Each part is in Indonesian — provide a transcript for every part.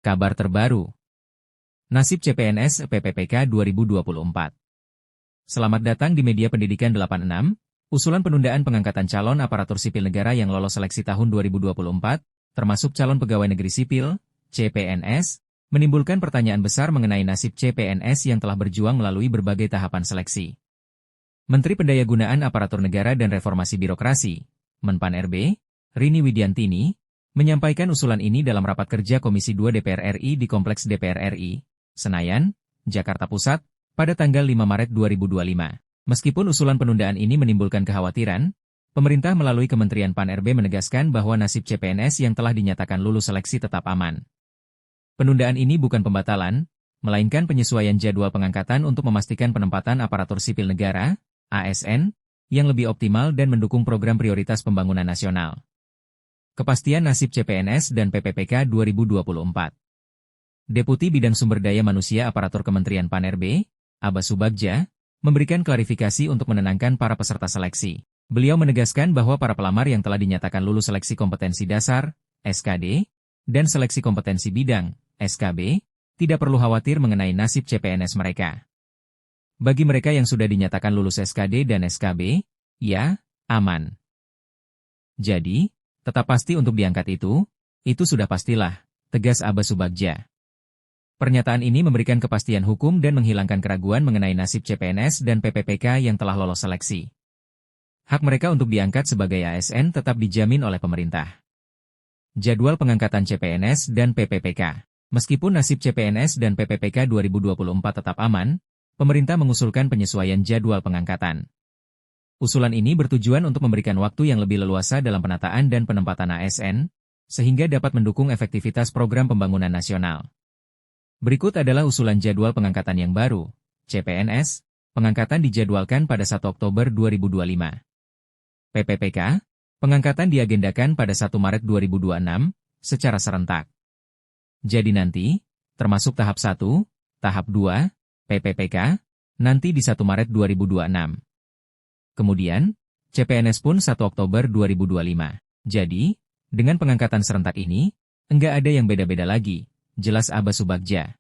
Kabar terbaru. Nasib CPNS PPPK 2024. Selamat datang di Media Pendidikan 86, usulan penundaan pengangkatan calon aparatur sipil negara yang lolos seleksi tahun 2024, termasuk calon pegawai negeri sipil, CPNS, menimbulkan pertanyaan besar mengenai nasib CPNS yang telah berjuang melalui berbagai tahapan seleksi. Menteri Pendayagunaan Aparatur Negara dan Reformasi Birokrasi, Menpan RB, Rini Widiantini, menyampaikan usulan ini dalam rapat kerja Komisi 2 DPR RI di Kompleks DPR RI, Senayan, Jakarta Pusat, pada tanggal 5 Maret 2025. Meskipun usulan penundaan ini menimbulkan kekhawatiran, pemerintah melalui Kementerian Pan-RB menegaskan bahwa nasib CPNS yang telah dinyatakan lulus seleksi tetap aman. Penundaan ini bukan pembatalan, melainkan penyesuaian jadwal pengangkatan untuk memastikan penempatan aparatur sipil negara, ASN, yang lebih optimal dan mendukung program prioritas pembangunan nasional. Kepastian nasib CPNS dan PPPK 2024. Deputi Bidang Sumber Daya Manusia Aparatur Kementerian Pan-RB, Abbas Subagja, memberikan klarifikasi untuk menenangkan para peserta seleksi. Beliau menegaskan bahwa para pelamar yang telah dinyatakan lulus seleksi kompetensi dasar, SKD, dan seleksi kompetensi bidang, SKB, tidak perlu khawatir mengenai nasib CPNS mereka. Bagi mereka yang sudah dinyatakan lulus SKD dan SKB, ya, aman. Jadi, tetap pasti untuk diangkat itu sudah pastilah, tegas Abbas Subagja. Pernyataan ini memberikan kepastian hukum dan menghilangkan keraguan mengenai nasib CPNS dan PPPK yang telah lolos seleksi. Hak mereka untuk diangkat sebagai ASN tetap dijamin oleh pemerintah. Jadwal pengangkatan CPNS dan PPPK. Meskipun nasib CPNS dan PPPK 2024 tetap aman, pemerintah mengusulkan penyesuaian jadwal pengangkatan. Usulan ini bertujuan untuk memberikan waktu yang lebih leluasa dalam penataan dan penempatan ASN, sehingga dapat mendukung efektivitas program pembangunan nasional. Berikut adalah usulan jadwal pengangkatan yang baru. CPNS, pengangkatan dijadwalkan pada 1 Oktober 2025. PPPK, pengangkatan diagendakan pada 1 Maret 2026, secara serentak. Jadi nanti, termasuk tahap 1, tahap 2, PPPK, nanti di 1 Maret 2026. Kemudian, CPNS pun 1 Oktober 2025. Jadi, dengan pengangkatan serentak ini, enggak ada yang beda-beda lagi, jelas Abbas Subagja.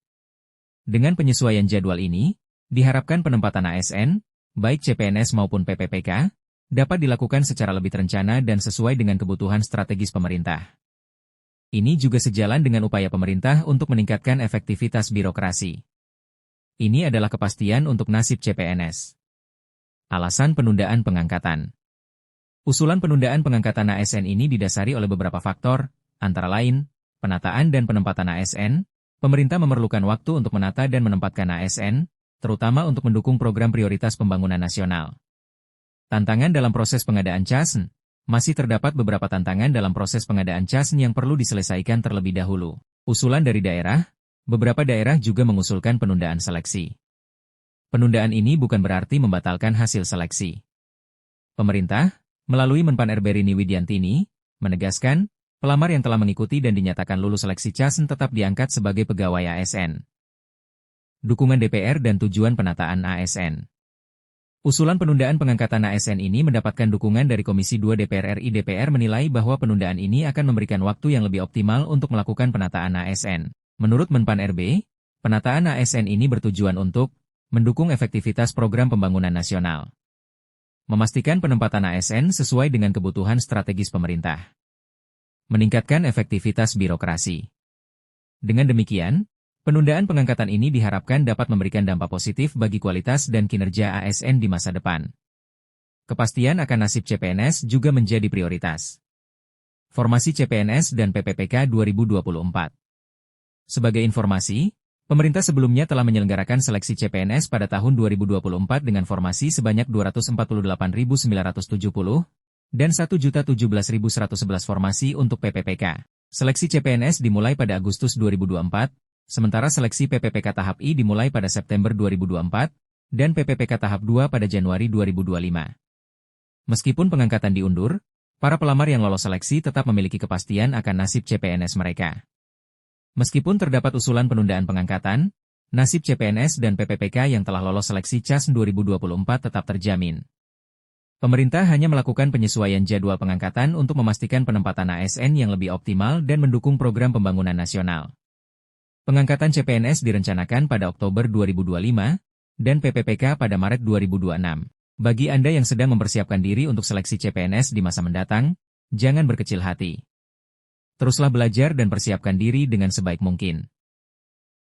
Dengan penyesuaian jadwal ini, diharapkan penempatan ASN, baik CPNS maupun PPPK, dapat dilakukan secara lebih terencana dan sesuai dengan kebutuhan strategis pemerintah. Ini juga sejalan dengan upaya pemerintah untuk meningkatkan efektivitas birokrasi. Ini adalah kepastian untuk nasib CPNS. Alasan penundaan pengangkatan. Usulan penundaan pengangkatan ASN ini didasari oleh beberapa faktor, antara lain, penataan dan penempatan ASN. Pemerintah memerlukan waktu untuk menata dan menempatkan ASN, terutama untuk mendukung program prioritas pembangunan nasional. Tantangan dalam proses pengadaan CASN. Masih terdapat beberapa tantangan dalam proses pengadaan CASN yang perlu diselesaikan terlebih dahulu. Usulan dari daerah, beberapa daerah juga mengusulkan penundaan seleksi. Penundaan ini bukan berarti membatalkan hasil seleksi. Pemerintah, melalui Menpan RB Rini Widiantini, menegaskan, pelamar yang telah mengikuti dan dinyatakan lulus seleksi CASN tetap diangkat sebagai pegawai ASN. Dukungan DPR dan tujuan penataan ASN. Usulan penundaan pengangkatan ASN ini mendapatkan dukungan dari Komisi 2 DPR RI. DPR menilai bahwa penundaan ini akan memberikan waktu yang lebih optimal untuk melakukan penataan ASN. Menurut Menpan RB, penataan ASN ini bertujuan untuk mendukung efektivitas program pembangunan nasional. Memastikan penempatan ASN sesuai dengan kebutuhan strategis pemerintah. Meningkatkan efektivitas birokrasi. Dengan demikian, penundaan pengangkatan ini diharapkan dapat memberikan dampak positif bagi kualitas dan kinerja ASN di masa depan. Kepastian akan nasib CPNS juga menjadi prioritas. Formasi CPNS dan PPPK 2024. Sebagai informasi, pemerintah sebelumnya telah menyelenggarakan seleksi CPNS pada tahun 2024 dengan formasi sebanyak 248.970 dan 1.017.111 formasi untuk PPPK. Seleksi CPNS dimulai pada Agustus 2024, sementara seleksi PPPK tahap I dimulai pada September 2024 dan PPPK tahap 2 pada Januari 2025. Meskipun pengangkatan diundur, para pelamar yang lolos seleksi tetap memiliki kepastian akan nasib CPNS mereka. Meskipun terdapat usulan penundaan pengangkatan, nasib CPNS dan PPPK yang telah lolos seleksi CASN 2024 tetap terjamin. Pemerintah hanya melakukan penyesuaian jadwal pengangkatan untuk memastikan penempatan ASN yang lebih optimal dan mendukung program pembangunan nasional. Pengangkatan CPNS direncanakan pada Oktober 2025 dan PPPK pada Maret 2026. Bagi Anda yang sedang mempersiapkan diri untuk seleksi CPNS di masa mendatang, jangan berkecil hati. Teruslah belajar dan persiapkan diri dengan sebaik mungkin.